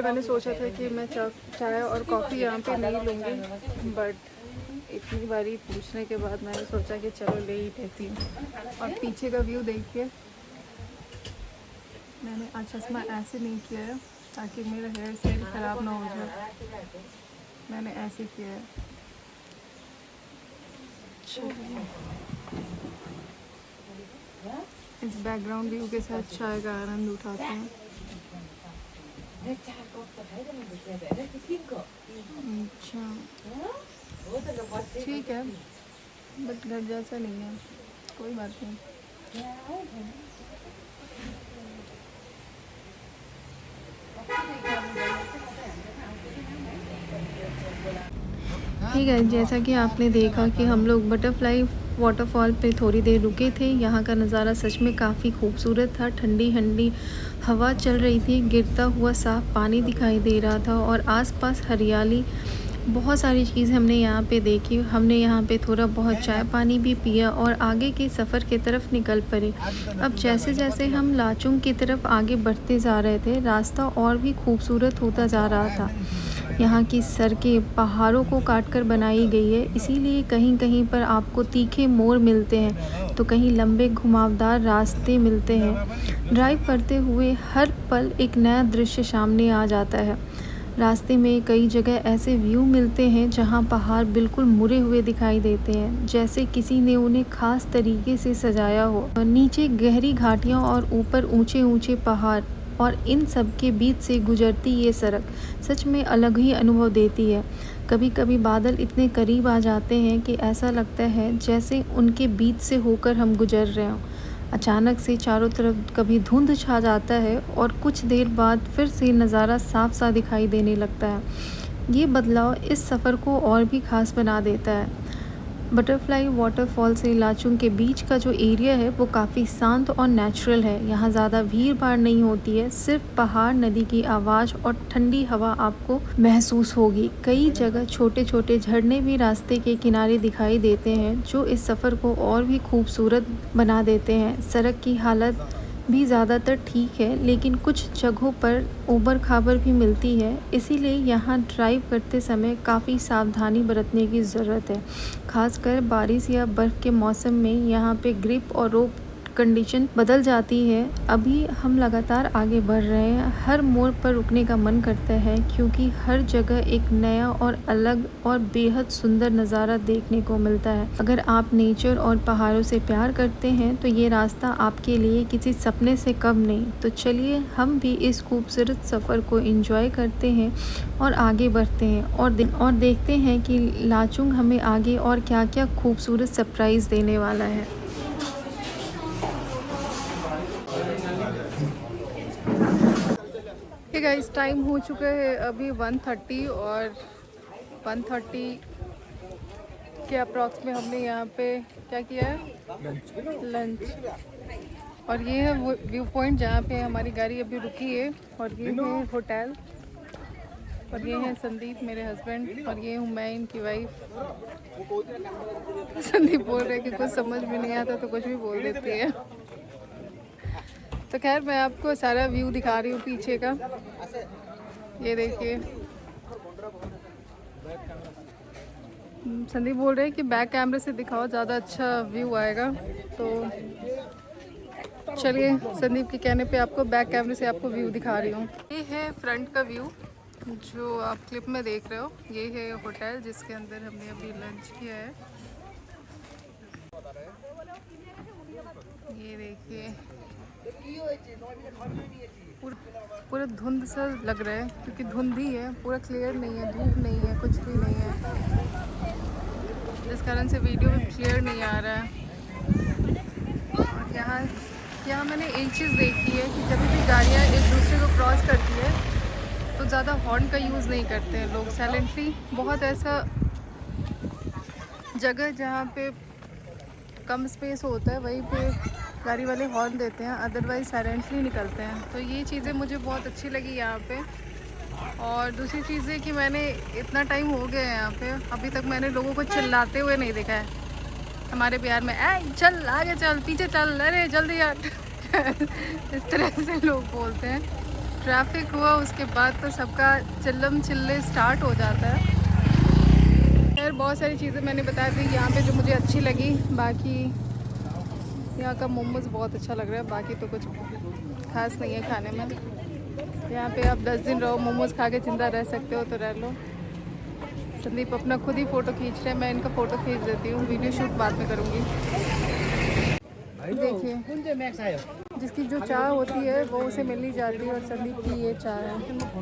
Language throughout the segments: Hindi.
मैंने सोचा था कि मैं चाय और कॉफ़ी यहाँ पे नहीं लूँगी, बट इतनी बारी पूछने के बाद मैंने सोचा कि चलो ले ही लेती हूँ। और पीछे का व्यू देखिए, मैंने आज चश्मा ऐसे नहीं किया है ताकि मेरा हेयर स्टाइल ख़राब ना हो जाए, मैंने ऐसे किया है। चलिए इस बैकग्राउंड व्यू के साथ चाय का आनंद उठाते हैं। अच्छा ठीक है, बट घर जैसा नहीं है, कोई बात नहीं। ठीक है, जैसा कि आपने देखा कि हम लोग बटरफ्लाई वाटरफॉल पे थोड़ी देर रुके थे। यहाँ का नज़ारा सच में काफ़ी खूबसूरत था। ठंडी ठंडी हवा चल रही थी, गिरता हुआ साफ पानी दिखाई दे रहा था और आसपास हरियाली, बहुत सारी चीज़ हमने यहाँ पे देखी। हमने यहाँ पे थोड़ा बहुत चाय पानी भी पिया और आगे के सफ़र की तरफ निकल पड़े। अब जैसे जैसे हम लाचुंग की तरफ आगे बढ़ते जा रहे थे, रास्ता और भी खूबसूरत होता जा रहा था। यहाँ की सड़कें पहाड़ों को काटकर बनाई गई है, इसीलिए कहीं कहीं पर आपको तीखे मोड़ मिलते हैं तो कहीं लंबे घुमावदार रास्ते मिलते हैं। ड्राइव करते हुए हर पल एक नया दृश्य सामने आ जाता है। रास्ते में कई जगह ऐसे व्यू मिलते हैं जहाँ पहाड़ बिल्कुल मुड़े हुए दिखाई देते हैं, जैसे किसी ने उन्हें खास तरीके से सजाया हो। नीचे गहरी घाटियाँ और ऊपर ऊंचे ऊंचे पहाड़, और इन सब के बीच से गुजरती ये सड़क सच में अलग ही अनुभव देती है। कभी कभी बादल इतने करीब आ जाते हैं कि ऐसा लगता है जैसे उनके बीच से होकर हम गुजर रहे हों। अचानक से चारों तरफ कभी धुंध छा जाता है और कुछ देर बाद फिर से नज़ारा साफ सा दिखाई देने लगता है। ये बदलाव इस सफ़र को और भी ख़ास बना देता है। बटरफ्लाई वाटरफॉल से लाचुंग के बीच का जो एरिया है वो काफ़ी शांत और नेचुरल है। यहाँ ज़्यादा भीड़ भाड़ नहीं होती है, सिर्फ पहाड़, नदी की आवाज़ और ठंडी हवा आपको महसूस होगी। कई जगह छोटे छोटे झरने भी रास्ते के किनारे दिखाई देते हैं, जो इस सफ़र को और भी खूबसूरत बना देते हैं। सड़क की हालत भी ज़्यादातर ठीक है, लेकिन कुछ जगहों पर ऊबड़ खाबड़ भी मिलती है, इसीलिए यहाँ ड्राइव करते समय काफ़ी सावधानी बरतने की ज़रूरत है। खासकर बारिश या बर्फ़ के मौसम में यहाँ पे ग्रिप और रोप कंडीशन बदल जाती है। अभी हम लगातार आगे बढ़ रहे हैं, हर मोड़ पर रुकने का मन करता है क्योंकि हर जगह एक नया और अलग और बेहद सुंदर नज़ारा देखने को मिलता है। अगर आप नेचर और पहाड़ों से प्यार करते हैं तो ये रास्ता आपके लिए किसी सपने से कम नहीं। तो चलिए हम भी इस खूबसूरत सफ़र को एंजॉय करते हैं और आगे बढ़ते हैं और देखते हैं कि लाचुंग हमें आगे और क्या क्या खूबसूरत सरप्राइज़ देने वाला है। ठीक है, इस टाइम हो चुका है अभी 1:30 और 1:30 के अप्रॉक्स में हमने यहाँ पे क्या किया है, लंच। और ये है वो व्यू पॉइंट जहाँ पे हमारी गाड़ी अभी रुकी है, और ये है होटल, और ये है संदीप मेरे हस्बैंड, और ये हूँ मैं इनकी वाइफ। संदीप बोल रहे कि कुछ समझ में नहीं आता तो कुछ भी बोल देती है। तो खैर मैं आपको सारा व्यू दिखा रही हूँ पीछे का, ये देखिए। संदीप बोल रहे हैं कि बैक कैमरे से दिखाओ, ज़्यादा अच्छा व्यू आएगा। तो चलिए संदीप के कहने पे आपको बैक कैमरे से आपको व्यू दिखा रही हूँ। ये है फ्रंट का व्यू जो आप क्लिप में देख रहे हो। ये है होटल जिसके अंदर हमने अभी लंच किया है। ये देखिए पूरा धुंध सा लग रहा है क्योंकि धुंध ही है, पूरा क्लियर नहीं है, धूप नहीं है, कुछ भी नहीं है, जिस कारण से वीडियो में क्लियर नहीं आ रहा है। और यहाँ मैंने एक चीज़ देखी है कि जब भी गाड़ियाँ एक दूसरे को क्रॉस करती है तो ज़्यादा हॉर्न का यूज़ नहीं करते हैं लोग, साइलेंटली। बहुत ऐसा जगह जहाँ पे कम स्पेस होता है वहीं पे गाड़ी वाले हॉर्न देते हैं, अदरवाइज़ साइलेंटली निकलते हैं। तो ये चीज़ें मुझे बहुत अच्छी लगी यहाँ पे। और दूसरी चीज़ है कि मैंने इतना टाइम हो गया है यहाँ पे, अभी तक मैंने लोगों को चिल्लाते हुए नहीं देखा है हमारे बिहार में। ऐ चल आगे चल, पीछे चल, अरे जल्दी हट इस तरह से लोग बोलते हैं। ट्रैफिक हुआ उसके बाद तो सबका चिल्लम चिल्ले स्टार्ट हो जाता है। खैर बहुत सारी चीज़ें मैंने बता दी यहाँ पे जो मुझे अच्छी लगी। बाकी यहाँ का मोमोज़ बहुत अच्छा लग रहा है, बाकी तो कुछ खास नहीं है खाने में। यहाँ पे आप 10 दिन रहो, मोमोज़ खा के जिंदा रह सकते हो तो रह लो। संदीप अपना खुद ही फ़ोटो खींच रहे हैं, मैं इनका फ़ोटो खींच देती हूँ, वीडियो शूट बाद में करूँगी। देखिए जिसकी जो चाय होती है वो उसे मिल ही जाती है, और संदीप की ये चाय है।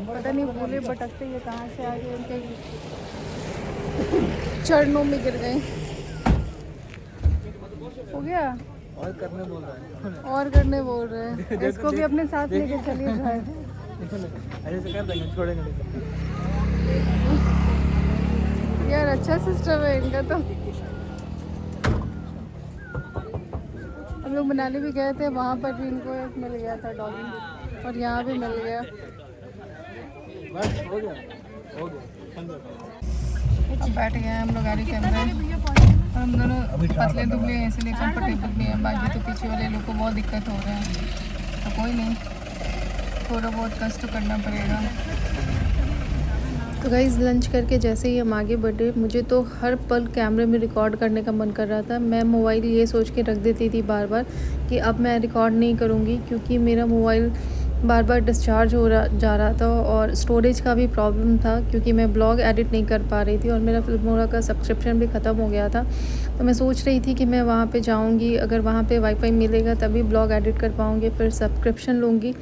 पता नहीं भूले भटकते ये कहाँ से आ गए, उनके चरणों में गिर गए। हो गया और करने बोल रहा है, और करने बोल रहे हैं। इसको भी अपने साथ लेके चलिए जाए। ऐसे से कर देंगे, छोड़ेंगे नहीं। यार अच्छा सिस्टम है इनका तो। हम लोग मनाली भी गए थे, वहाँ पर भी इनको एक मिल गया था डॉगी, और यहाँ भी मिल गया। बस हो गया, हो गया। अब बैठ गए हैं हम लोग गाड़ी के अंदर, और हम दोनों पतले दुबले हैं इसलिए कंफर्टेबल भी हैं। बाकी तो पीछे वाले लोग को बहुत दिक्कत हो रहा है, तो कोई नहीं, थोड़ा बहुत कष्ट तो करना पड़ेगा। तो गाइस लंच करके जैसे ही हम आगे बढ़े, मुझे तो हर पल कैमरे में रिकॉर्ड करने का मन कर रहा था। मैं मोबाइल ये सोच के रख देती थी बार बार कि अब मैं रिकॉर्ड नहीं करूँगी, क्योंकि मेरा मोबाइल बार बार डिस्चार्ज जा रहा था, और स्टोरेज का भी प्रॉब्लम था क्योंकि मैं ब्लॉग एडिट नहीं कर पा रही थी, और मेरा फिल्मोरा का सब्सक्रिप्शन भी ख़त्म हो गया था। तो मैं सोच रही थी कि मैं वहाँ पे जाऊँगी, अगर वहाँ पे वाईफाई मिलेगा तभी ब्लॉग एडिट कर पाऊँगी, फिर सब्सक्रिप्शन लूँगी,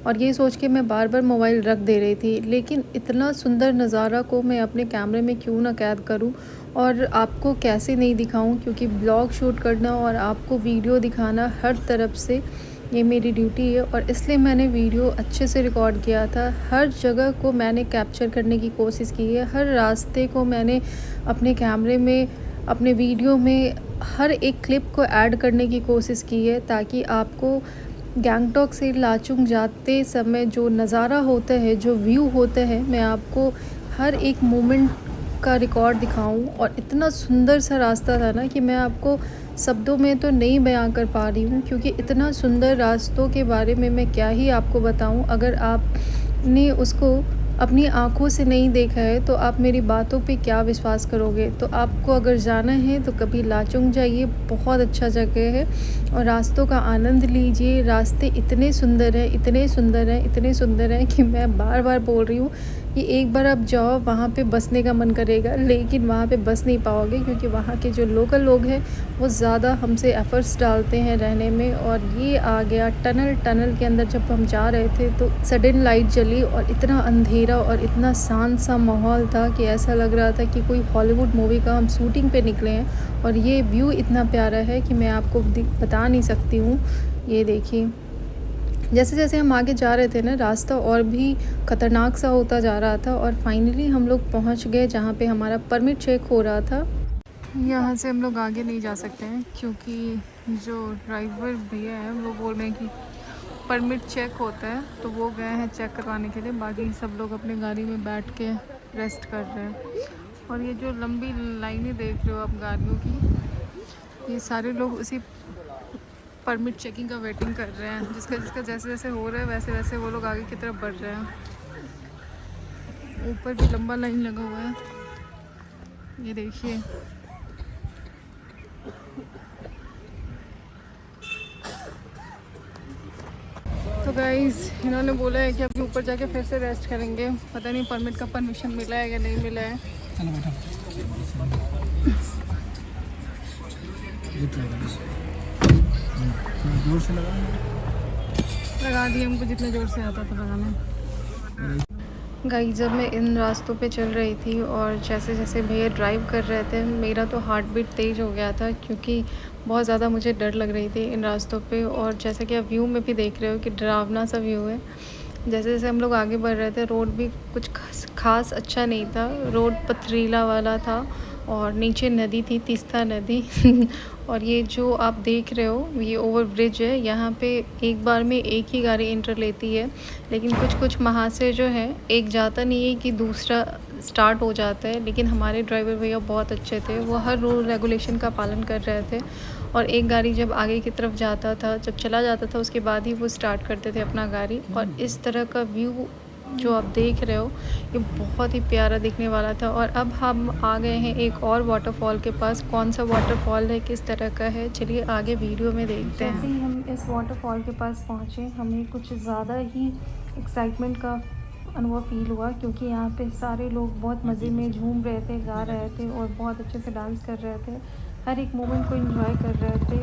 और ये सोच के मैं बार बार मोबाइल रख दे रही थी। लेकिन इतना सुंदर नज़ारा को मैं अपने कैमरे में क्यों ना कैद करूँ और आपको कैसे नहीं दिखाऊँ, क्योंकि ब्लॉग शूट करना और आपको वीडियो दिखाना हर तरफ से ये मेरी ड्यूटी है, और इसलिए मैंने वीडियो अच्छे से रिकॉर्ड किया था। हर जगह को मैंने कैप्चर करने की कोशिश की है, हर रास्ते को मैंने अपने कैमरे में, अपने वीडियो में हर एक क्लिप को ऐड करने की कोशिश की है, ताकि आपको गैंगटॉक से लाचुंग जाते समय जो नज़ारा होता है, जो व्यू होते हैं, मैं आपको हर एक मोमेंट का रिकॉर्ड दिखाऊं। और इतना सुंदर सा रास्ता था ना कि मैं आपको शब्दों में तो नहीं बयां कर पा रही हूँ, क्योंकि इतना सुंदर रास्तों के बारे में मैं क्या ही आपको बताऊँ। अगर आपने उसको अपनी आँखों से नहीं देखा है तो आप मेरी बातों पे क्या विश्वास करोगे। तो आपको अगर जाना है तो कभी लाचुंग जाइए, बहुत अच्छा जगह है, और रास्तों का आनंद लीजिए। रास्ते इतने सुंदर हैं, इतने सुंदर हैं, इतने सुंदर हैं कि मैं बार बार बोल रही हूँ कि एक बार आप जाओ, वहाँ पे बसने का मन करेगा, लेकिन वहाँ पे बस नहीं पाओगे, क्योंकि वहाँ के जो लोकल लोग हैं वो ज़्यादा हमसे एफ़र्ट्स डालते हैं रहने में। और ये आ गया टनल के अंदर जब हम जा रहे थे तो सडन लाइट जली, और इतना अंधेरा और इतना शांत सा माहौल था कि ऐसा लग रहा था कि कोई हॉलीवुड मूवी का हम शूटिंग पे निकले हैं। और ये व्यू इतना प्यारा है कि मैं आपको बता नहीं सकती हूँ। ये देखिए, जैसे जैसे हम आगे जा रहे थे ना, रास्ता और भी ख़तरनाक सा होता जा रहा था, और फाइनली हम लोग पहुंच गए जहां पे हमारा परमिट चेक हो रहा था। यहाँ से हम लोग आगे नहीं जा सकते हैं, क्योंकि जो ड्राइवर भैया हैं वो बोल रहे हैं कि परमिट चेक होता है, तो वो गए हैं चेक करवाने के लिए। बाकी सब लोग अपने गाड़ी में बैठ के रेस्ट कर रहे हैं। और ये जो लंबी लाइनें देख रहे हो आप गाड़ियों की, ये सारे लोग उसी परमिट चेकिंग का वेटिंग कर रहे हैं। जिसका जैसे जैसे हो रहा है वैसे वैसे वो लोग आगे की तरफ बढ़ रहे हैं। ऊपर भी लंबा लाइन लगा हुआ है, ये देखिए। तो गाइस इन्होंने बोला है कि अभी ऊपर जाके फिर से रेस्ट करेंगे। पता नहीं परमिट का परमिशन मिला है या नहीं मिला है। चलो बैठो। जोर से लगा दिए हमको, जितने ज़ोर से आता था लगाने। गाइस जब मैं इन रास्तों पे चल रही थी और जैसे जैसे भैया ड्राइव कर रहे थे, मेरा तो हार्ट बीट तेज़ हो गया था, क्योंकि बहुत ज़्यादा मुझे डर लग रही थी इन रास्तों पे। और जैसे कि आप व्यू में भी देख रहे हो कि डरावना सा व्यू है। जैसे जैसे हम लोग आगे बढ़ रहे थे, रोड भी कुछ खास अच्छा नहीं था, रोड पथरीला वाला था, और नीचे नदी थी, तीस्ता नदी और ये जो आप देख रहे हो ये ओवर ब्रिज है। यहाँ पे एक बार में एक ही गाड़ी इंटर लेती है, लेकिन कुछ महासे जो है एक जाता नहीं है कि दूसरा स्टार्ट हो जाता है। लेकिन हमारे ड्राइवर भैया बहुत अच्छे थे, वो हर रूल रेगुलेशन का पालन कर रहे थे और एक गाड़ी जब आगे की तरफ जाता था, जब चला जाता था, उसके बाद ही वो स्टार्ट करते थे अपना गाड़ी। और इस तरह का व्यू जो आप देख रहे हो ये बहुत ही प्यारा दिखने वाला था। और अब हम आ गए हैं एक और वाटरफॉल के पास। कौन सा वाटरफॉल है, किस तरह का है, चलिए आगे वीडियो में देखते हैं। जैसे ही हम इस वाटरफॉल के पास पहुँचे, हमें कुछ ज़्यादा ही एक्साइटमेंट का अनुभव फील हुआ, क्योंकि यहाँ पे सारे लोग बहुत मज़े में झूम रहे थे, गा रहे थे और बहुत अच्छे से डांस कर रहे थे, हर एक मोमेंट को एंजॉय कर रहे थे।